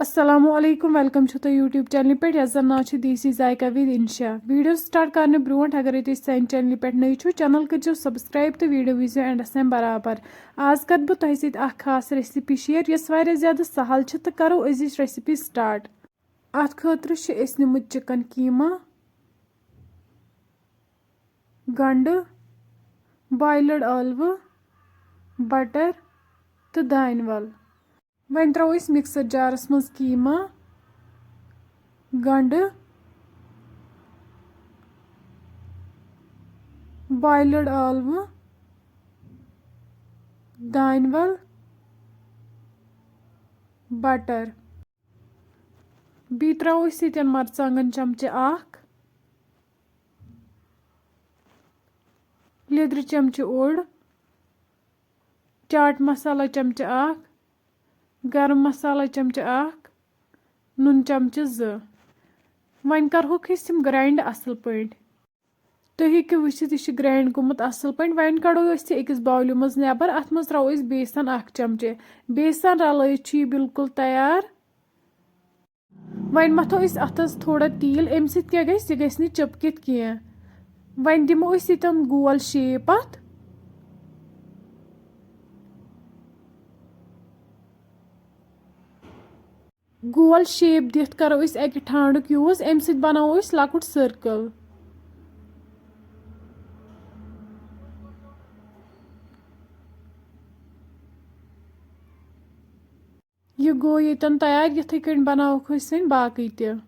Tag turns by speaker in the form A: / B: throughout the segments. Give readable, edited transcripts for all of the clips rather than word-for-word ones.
A: Assalamualaikum, welcome to the YouTube channel पे yes now Desi Zaika with Insha video start करने brought अगर सान channel पे नई छो चैनल करो सब्सक्राइब तो वीडियो विजो एंडस तम बराबर आज कर बह तुह सत खास रेसिपी शेयर यस वारिया ज़्यादा सहल तो करो अजिच रेसिपी स्टार्ट अत खतर निमुत चिकन कीमा गंड बॉयल्ड ٲلوٕ बटर तो दान वल वन त्रो मिक्सर जारस मज कीमा गंड बॉयल्ड ٲلوٕ दान वल बटर बी त्रो सतन मरचांगन चमचे लेद्र चमचे ओड़ चाट मसाला चमचे गरम मसाला चमचे नुन चमचे वन करहोक ग्राइंड असल पे तुम हेकु वुचित यह ग्राइंड गोमुत असल पे वन कड़ो अकिस बाउल मज नबर अत मज त्रो बेसन चमचे बेसन रलयित बिल्कुल तैयार वन मथो अथस थोड़ा तील अम क्या गि चिपकित कह वन दिमो यतन गोल शेप अत गोल शेप दिथ करो अकि ठांडुक यूज अम सत बनावो लकुट सर्कल यह गो यतन तैयार यथे कन बनावोक बाकी त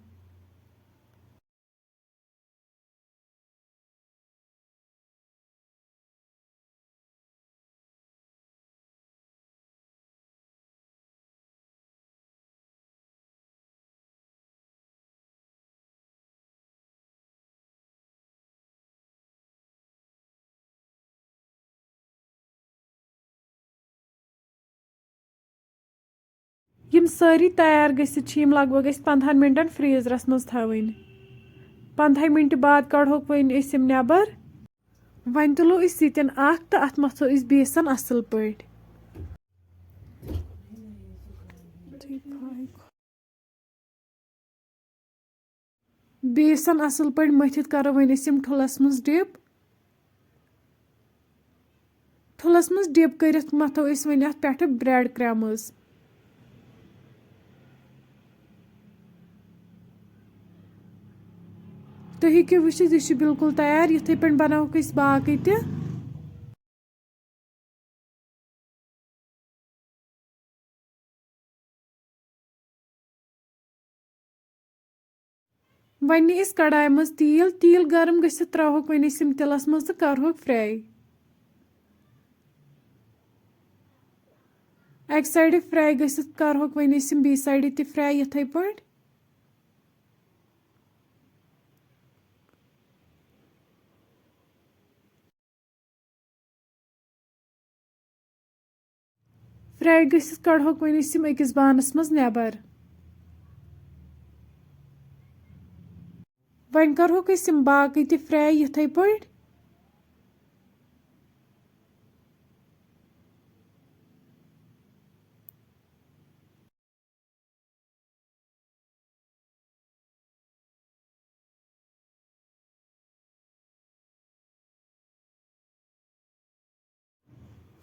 A: यम सारी तैयार गसित लग भग 15 मिनटन फ्रीजरस मज थवन 15 मिनट बाद कड़ोक वन नबर वन तुलो सतन तो अत मथो बेसन असल पे बेसन असल पे मथित करो वन ठुलस मज डिप ठुलस मज डिप कर मथो वन अत पे ब्रेड क्रम्स तुम हेकु वुचित यह बिल्कुल तैयार यथे पे बनावोक बाकी त वन नी कढ़ाई मज तील गरम गसित त्रोक वन तिलस मज तो करहोक फ्राई अक साइड फ्राई गसित करहोक वन बी साइड त फ्राई यथे पे फ्राई गसित कड़होक वन अकिस बानस मज नबर वन करहोक बाकी त फ्राई यथे पे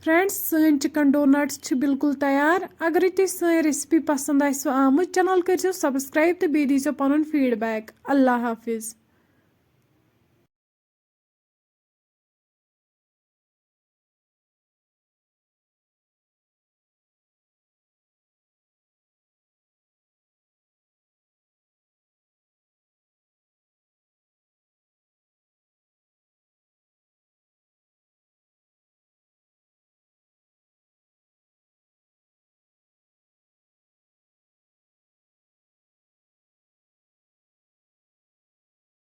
A: फ्रेंड्स सन चिकन डोनट्स बिल्कुल तैयार अगर तुम सन रेसिपी पसंद आमत चैनल करो सब्सक्राइब तो बे दीजो पन फीडबैक अल्लाह हाफिज।